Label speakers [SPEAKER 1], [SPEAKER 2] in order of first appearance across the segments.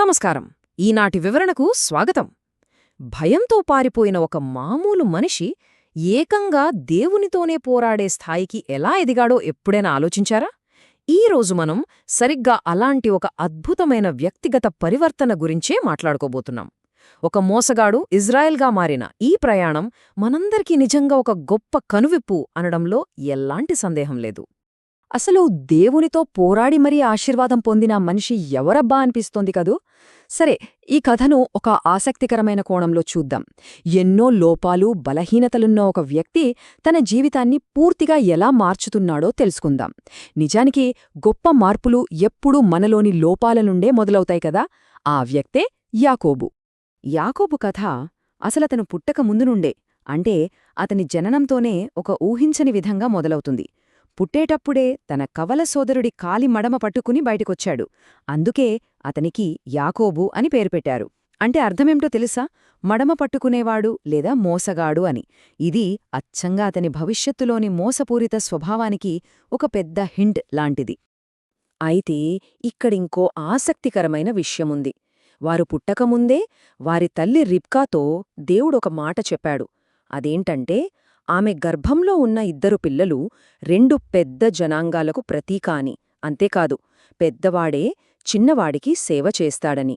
[SPEAKER 1] నమస్కారం. ఈనాటి వివరణకు స్వాగతం. భయంతో పారిపోయిన ఒక మామూలు మనిషి ఏకంగా దేవునితోనే పోరాడే స్థాయికి ఎలా ఎదిగాడో ఎప్పుడైనా ఆలోచించారా? ఈరోజు మనం సరిగ్గా అలాంటి ఒక అద్భుతమైన వ్యక్తిగత పరివర్తన గురించే మాట్లాడుకోబోతున్నాం. ఒక మోసగాడు ఇజ్రాయెల్గా మారిన ఈ ప్రయాణం మనందరికీ నిజంగా ఒక గొప్ప కనువిప్పు అనడంలో ఎల్లాంటి సందేహం లేదు.
[SPEAKER 2] అసలు దేవునితో పోరాడి మరీ ఆశీర్వాదం పొందిన మనిషి ఎవరబ్బా అనిపిస్తోంది కదూ. సరే, ఈ కథను ఒక ఆసక్తికరమైన కోణంలో చూద్దాం. ఎన్నో లోపాలు, బలహీనతలున్న ఒక వ్యక్తి తన జీవితాన్ని పూర్తిగా ఎలా మార్చుతున్నాడో తెలుసుకుందాం. నిజానికి గొప్ప మార్పులు ఎప్పుడూ మనలోని లోపాల నుండే మొదలవుతాయి కదా. ఆ వ్యక్తే యాకోబు. యాకోబు కథ అసలతను పుట్టక ముందు నుండే, అంటే అతని జననంతోనే ఒక ఊహించని విధంగా మొదలవుతుంది. పుట్టేటప్పుడే తన కవల సోదరుడి కాలి మడమ పట్టుకుని బయటికొచ్చాడు. అందుకే అతనికి యాకోబు అని పేరు పెట్టారు. అంటే అర్థమేమిటో తెలుసా? మడమ పట్టుకునేవాడు లేదా మోసగాడు అని. ఇది అచ్చంగా అతని భవిష్యత్తులోని మోసపూరిత స్వభావానికి ఒక పెద్ద హింట్ లాంటిది. అయితే ఇక్కడింకో ఆసక్తికరమైన విషయముంది. వారు పుట్టకముందే వారి తల్లి రిబ్కాతో దేవుడొక మాట చెప్పాడు. అదేంటంటే, ఆమె గర్భంలో ఉన్న 2 పిల్లలు 2 పెద్ద జనాంగాలకు ప్రతీక అని. అంతేకాదు, పెద్దవాడే చిన్నవాడికి సేవ చేస్తాడని.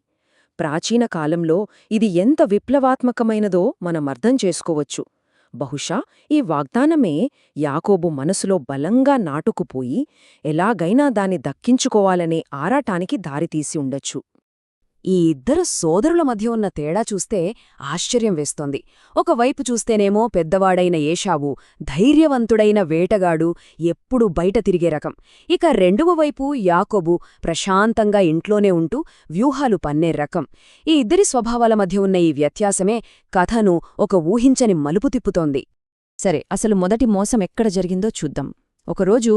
[SPEAKER 2] ప్రాచీన కాలంలో ఇది ఎంత విప్లవాత్మకమైనదో మనమర్థం చేసుకోవచ్చు. బహుశా ఈ వాగ్దానమే యాకోబు మనసులో బలంగా నాటుకుపోయి ఎలాగైనా దాన్ని దక్కించుకోవాలనే ఆరాటానికి దారితీసి ఉండొచ్చు. ఈ 2 సోదరుల మధ్య ఉన్న తేడా చూస్తే ఆశ్చర్యం వేస్తోంది. ఒకవైపు చూస్తేనేమో పెద్దవాడైన ఏశావు ధైర్యవంతుడైన వేటగాడు, ఎప్పుడూ బయట తిరిగే రకం. ఇక రెండవ వైపు యాకోబు ప్రశాంతంగా ఇంట్లోనే ఉంటూ వ్యూహాలు పన్నే రకం. ఈ 2 స్వభావాల మధ్య ఉన్న ఈ వ్యత్యాసమే కథను ఒక ఊహించని మలుపు తిప్పుతోంది. సరే, అసలు మొదటి మోసం ఎక్కడ జరిగిందో చూద్దాం. ఒకరోజు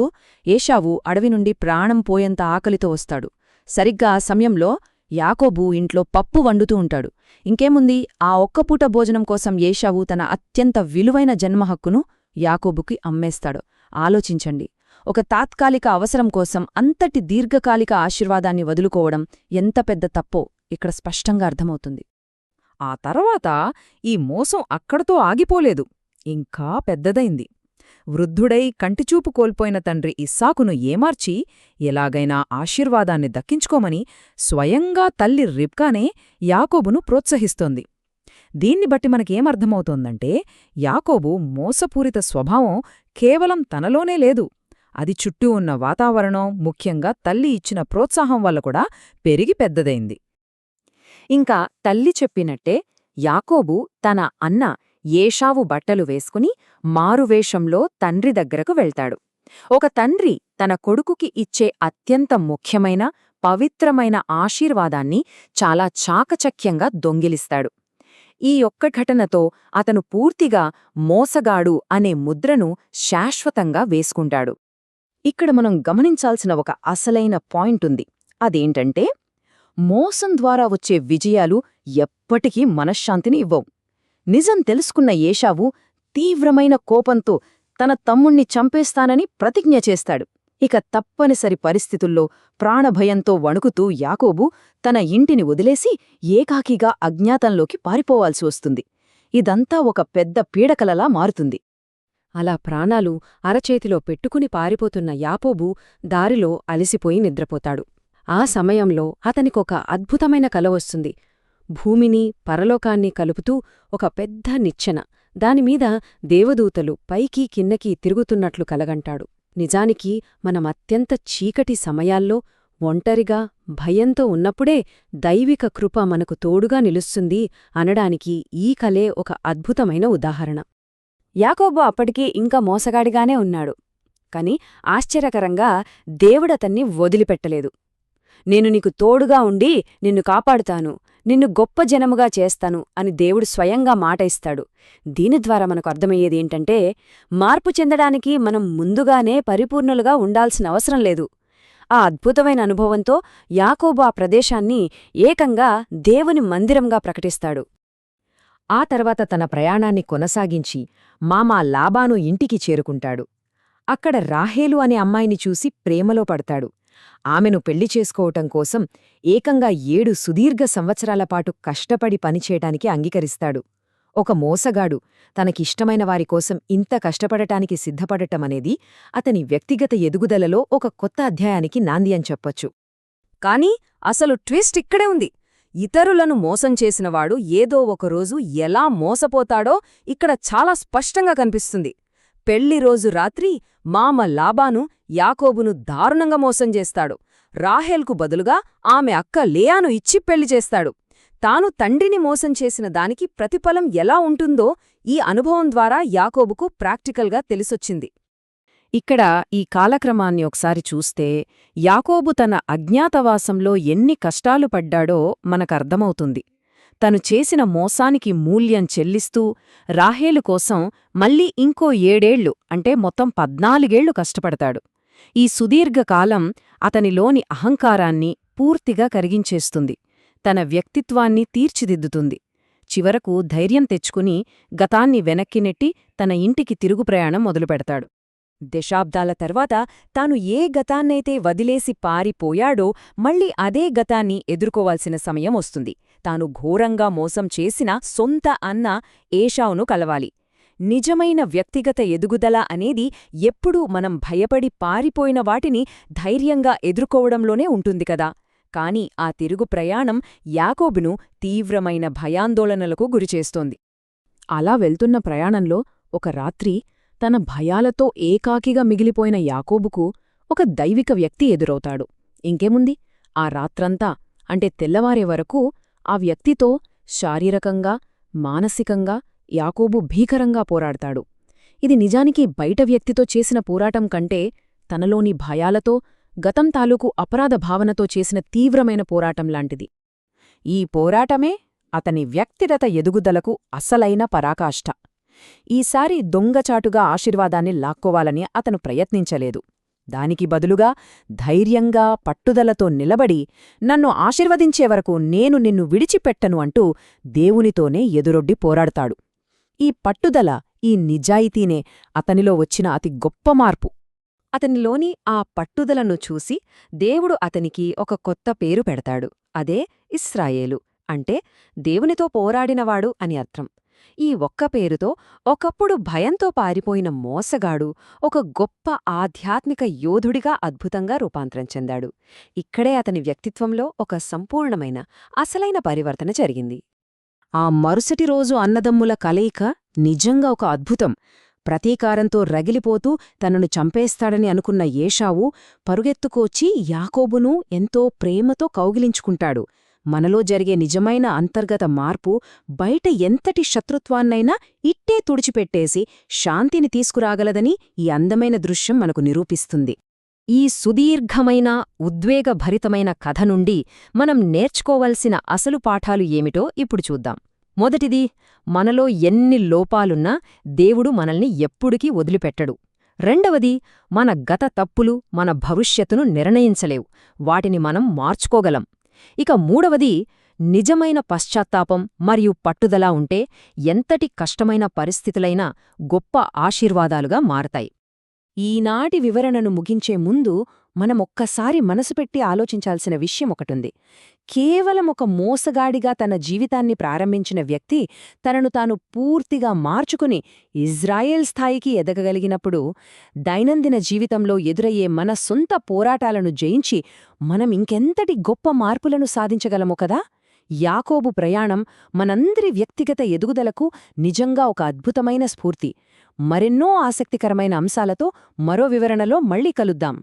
[SPEAKER 2] ఏశావు అడవి నుండి ప్రాణం పోయేంత ఆకలితో వస్తాడు. సరిగ్గా ఆ సమయంలో యాకోబు ఇంట్లో పప్పు వండుతూ ఉంటాడు. ఇంకేముంది, ఆ ఒక్కపూట భోజనం కోసం ఏశావు తన అత్యంత విలువైన జన్మహక్కును యాకోబుకి అమ్మేస్తాడు. ఆలోచించండి, ఒక తాత్కాలిక అవసరం కోసం అంతటి దీర్ఘకాలిక ఆశీర్వాదాన్ని వదులుకోవడం ఎంత పెద్ద తప్పో ఇక్కడ స్పష్టంగా అర్థమవుతుంది.
[SPEAKER 1] ఆ తర్వాత ఈ మోసం అక్కడతో ఆగిపోలేదు, ఇంకా పెద్దదైంది. వృద్ధుడై కంటిచూపు కోల్పోయిన తండ్రి ఇస్సాకును ఏమార్చి ఎలాగైనా ఆశీర్వాదాన్ని దక్కించుకోమని స్వయంగా తల్లి రిబ్కానే యాకోబును ప్రోత్సహిస్తోంది. దీన్ని బట్టి మనకేమర్థమవుతోందంటే, యాకోబు మోసపూరిత స్వభావం కేవలం తనలోనే లేదు, అది చుట్టూ ఉన్న వాతావరణం, ముఖ్యంగా తల్లి ఇచ్చిన ప్రోత్సాహం వల్ల కూడా పెరిగి పెద్దదైంది.
[SPEAKER 2] ఇంకా తల్లి చెప్పినట్టే యాకోబు తన అన్న ఏశావు బట్టలు వేసుకుని మారువేషంలో తండ్రి దగ్గరకు వెళ్తాడు. ఒక తండ్రి తన కొడుకుకి ఇచ్చే అత్యంత ముఖ్యమైన, పవిత్రమైన ఆశీర్వాదాన్ని చాలా చాకచక్యంగా దొంగిలిస్తాడు. ఈ ఒక్క ఘటనతో అతను పూర్తిగా మోసగాడు అనే ముద్రను శాశ్వతంగా వేసుకుంటాడు. ఇక్కడ మనం గమనించాల్సిన ఒక అసలైన పాయింటుంది. అదేంటంటే, మోసం ద్వారా వచ్చే విజయాలు ఎప్పటికీ మనశ్శాంతిని ఇవ్వవు. నిజం తెలుసుకున్న ఏశావు తీవ్రమైన కోపంతో తన తమ్ముణ్ణి చంపేస్తానని ప్రతిజ్ఞ చేస్తాడు. ఇక తప్పనిసరి పరిస్థితుల్లో ప్రాణభయంతో వణుకుతూ యాకోబు తన ఇంటిని వదిలేసి ఏకాకిగా అజ్ఞాతంలోకి పారిపోవాల్సి వస్తుంది. ఇదంతా ఒక పెద్ద పీడకలలా మారుతుంది. అలా ప్రాణాలు అరచేతిలో పెట్టుకుని పారిపోతున్న యాకోబు దారిలో అలసిపోయి నిద్రపోతాడు. ఆ సమయంలో అతనికొక అద్భుతమైన కల వస్తుంది. భూమిని, పరలోకాన్ని కలుపుతూ ఒక పెద్ద నిచ్చెన, దానిమీద దేవదూతలు పైకి కిందకి తిరుగుతున్నట్లు కలగంటాడు. నిజానికి మనమత్యంత చీకటి సమయాల్లో ఒంటరిగా, భయంతో ఉన్నప్పుడే దైవిక కృప మనకు తోడుగా నిలుస్తుంది అనడానికి ఈ కలే ఒక అద్భుతమైన ఉదాహరణ. యాకోబు అప్పటికీ ఇంకా మోసగాడిగానే ఉన్నాడు. కాని ఆశ్చర్యకరంగా దేవుడతన్ని వదిలిపెట్టలేదు. నేను నీకు తోడుగా ఉండి నిన్ను కాపాడుతాను, నిన్ను గొప్ప జనముగా చేస్తాను అని దేవుడు స్వయంగా మాట ఇస్తాడు. దీని ద్వారా మనకు అర్థమయ్యేదేంటంటే, మార్పు చెందడానికి మనం ముందుగానే పరిపూర్ణులుగా ఉండాల్సిన అవసరం లేదు. ఆ అద్భుతమైన అనుభవంతో యాకోబు ఆ ప్రదేశాన్ని ఏకంగా దేవుని మందిరంగా ప్రకటిస్తాడు.
[SPEAKER 1] ఆ తర్వాత తన ప్రయాణాన్ని కొనసాగించి మామా లాబాను ఇంటికి చేరుకుంటాడు. అక్కడ రాహేలు అనే అమ్మాయిని చూసి ప్రేమలో పడతాడు.
[SPEAKER 2] ఆమెను పెళ్లి చేసుకోవటం కోసం ఏకంగా 7 సుదీర్ఘ సంవత్సరాల పాటు కష్టపడి పనిచేయటానికి అంగీకరిస్తాడు. ఒక మోసగాడు తనకిష్టమైన వారికోసం ఇంత కష్టపడటానికి సిద్ధపడటమనేది అతని వ్యక్తిగత ఎదుగుదలలో ఒక కొత్త అధ్యాయానికి నాంది అని చెప్పొచ్చు. కాని అసలు ట్విస్ట్ ఇక్కడే ఉంది. ఇతరులను మోసం చేసినవాడు ఏదో ఒకరోజు ఎలా మోసపోతాడో ఇక్కడ చాలా స్పష్టంగా కనిపిస్తుంది. పెళ్లిరోజు రాత్రి మామ లాబాను యాకోబును దారుణంగా మోసం చేస్తాడు. రాహేల్కు బదులుగా ఆమె అక్క లేయాను ఇచ్చి పెళ్లి చేస్తాడు. తాను తండ్రిని మోసం చేసిన దానికి ప్రతిఫలం ఎలా ఉంటుందో ఈ అనుభవం ద్వారా యాకోబుకు ప్రాక్టికల్గా తెలిసొచ్చింది. ఇక్కడ ఈ కాలక్రమాన్ని ఒకసారి చూస్తే యాకోబు తన అజ్ఞాతవాసంలో ఎన్ని కష్టాలు పడ్డాడో మనకర్థమవుతుంది. తను చేసిన మోసానికి మూల్యం చెల్లిస్తూ రాహేలు కోసం మళ్ళీ ఇంకో 7 ఏళ్లు అంటే మొత్తం 14 ఏళ్లు కష్టపడతాడు. ఈ సుదీర్ఘకాలం అతనిలోని అహంకారాన్ని పూర్తిగా కరిగించేస్తుంది. తన వ్యక్తిత్వాన్ని తీర్చిదిద్దుతుంది. చివరకు ధైర్యం తెచ్చుకుని గతాన్ని వెనక్కి నెట్టి తన ఇంటికి తిరుగు ప్రయాణం మొదలుపెడతాడు. దశాబ్దాల తర్వాత తాను ఏ గతాన్నైతే వదిలేసి పారిపోయాడో మళ్ళీ అదే గతాన్ని ఎదుర్కోవాల్సిన సమయం వస్తుంది. తాను ఘోరంగా మోసం చేసిన సొంత అన్న ఏశావును కలవాలి. నిజమైన వ్యక్తిగత ఎదుగుదల అనేది ఎప్పుడూ మనం భయపడి పారిపోయిన వాటిని ధైర్యంగా ఎదుర్కోవడంలోనే ఉంటుంది కదా. కాని ఆ తిరుగు ప్రయాణం యాకోబును తీవ్రమైన భయాందోళనలకు గురిచేస్తోంది. అలా వెళ్తున్న ప్రయాణంలో ఒక రాత్రి తన భయాలతో ఏకాకిగా మిగిలిపోయిన యాకోబుకు ఒక దైవిక వ్యక్తి ఎదురవుతాడు. ఇంకేముంది, ఆ రాత్రంతా అంటే తెల్లవారే వరకు ఆ వ్యక్తితో శారీరకంగా, మానసికంగా యాకోబు భీకరంగా పోరాడతాడు. ఇది నిజానికి బయట వ్యక్తితో చేసిన పోరాటం కంటే తనలోని భయాలతో, గతం తాలూకు అపరాధ భావనతో చేసిన తీవ్రమైన పోరాటంలాంటిది. ఈ పోరాటమే అతని వ్యక్తిగత ఎదుగుదలకు అసలైన పరాకాష్ఠ. ఈసారి దొంగచాటుగా ఆశీర్వాదాన్ని లాక్కోవాలని అతను ప్రయత్నించలేదు. దానికి బదులుగా ధైర్యంగా, పట్టుదలతో నిలబడి నన్ను ఆశీర్వదించేవరకు నేను నిన్ను విడిచిపెట్టను అంటూ దేవునితోనే ఎదురొడ్డి పోరాడతాడు. ఈ పట్టుదల, ఈ నిజాయితీనే అతనిలో వచ్చిన అతి గొప్ప మార్పు. అతనిలోని ఆ పట్టుదలను చూసి దేవుడు అతనికి ఒక కొత్త పేరు పెడతాడు. అదే ఇశ్రాయేలు, అంటే దేవునితో పోరాడినవాడు అని అర్థం. ఈ ఒక్క పేరుతో ఒకప్పుడు భయంతో పారిపోయిన మోసగాడు ఒక గొప్ప ఆధ్యాత్మిక యోధుడిగా అద్భుతంగా రూపాంతరం చెందాడు. ఇక్కడే అతని వ్యక్తిత్వంలో ఒక సంపూర్ణమైన, అసలైన పరివర్తన జరిగింది. ఆ మరుసటి రోజు అన్నదమ్ముల కలయిక నిజంగా ఒక అద్భుతం. ప్రతీకారంతో రగిలిపోతూ తనను చంపేస్తాడని అనుకున్న ఏశావు పరుగెత్తుకోచి యాకోబును ఎంతో ప్రేమతో కౌగిలించుకుంటాడు. మనలో జరిగే నిజమైన అంతర్గత మార్పు బయట ఎంతటి శత్రుత్వాన్నైనా ఇట్టే తుడిచిపెట్టేసి శాంతిని తీసుకురాగలదని ఈ అందమైన దృశ్యం మనకు నిరూపిస్తుంది. ఈ సుదీర్ఘమైన, ఉద్వేగభరితమైన కథ నుండి మనం నేర్చుకోవలసిన అసలు పాఠాలు ఏమిటో ఇప్పుడు చూద్దాం. మొదటిది, మనలో ఎన్ని లోపాలున్నా దేవుడు మనల్ని ఎప్పుడికీ వదిలిపెట్టడు. రెండవది, మన గత తప్పులు మన భవిష్యత్తును నిర్ణయించలేవు, వాటిని మనం మార్చుకోగలం. ఇక మూడవది, నిజమైన పశ్చాత్తాపం మరియు పట్టుదల ఉంటే ఎంతటి కష్టమైన పరిస్థితులైనా గొప్ప ఆశీర్వాదాలుగా మారతాయి. ఈనాటి వివరణను ముగించే ముందు మనమొక్కసారి మనసుపెట్టి ఆలోచించాల్సిన విషయం ఒకటుంది. కేవలం ఒక మోసగాడిగా తన జీవితాన్ని ప్రారంభించిన వ్యక్తి తనను తాను పూర్తిగా మార్చుకుని ఇజ్రాయెల్ స్థాయికి ఎదగగలిగినప్పుడు, దైనందిన జీవితంలో ఎదురయ్యే మన సొంత పోరాటాలను జయించి మనం ఇంకెంతటి గొప్ప మార్పులను సాధించగలమో కదా. యాకోబు ప్రయాణం మనందరి వ్యక్తిగత ఎదుగుదలకు నిజంగా ఒక అద్భుతమైన స్ఫూర్తి. మరెన్నో ఆసక్తికరమైన అంశాలతో మరో వివరణలో మళ్ళీ కలుద్దాం.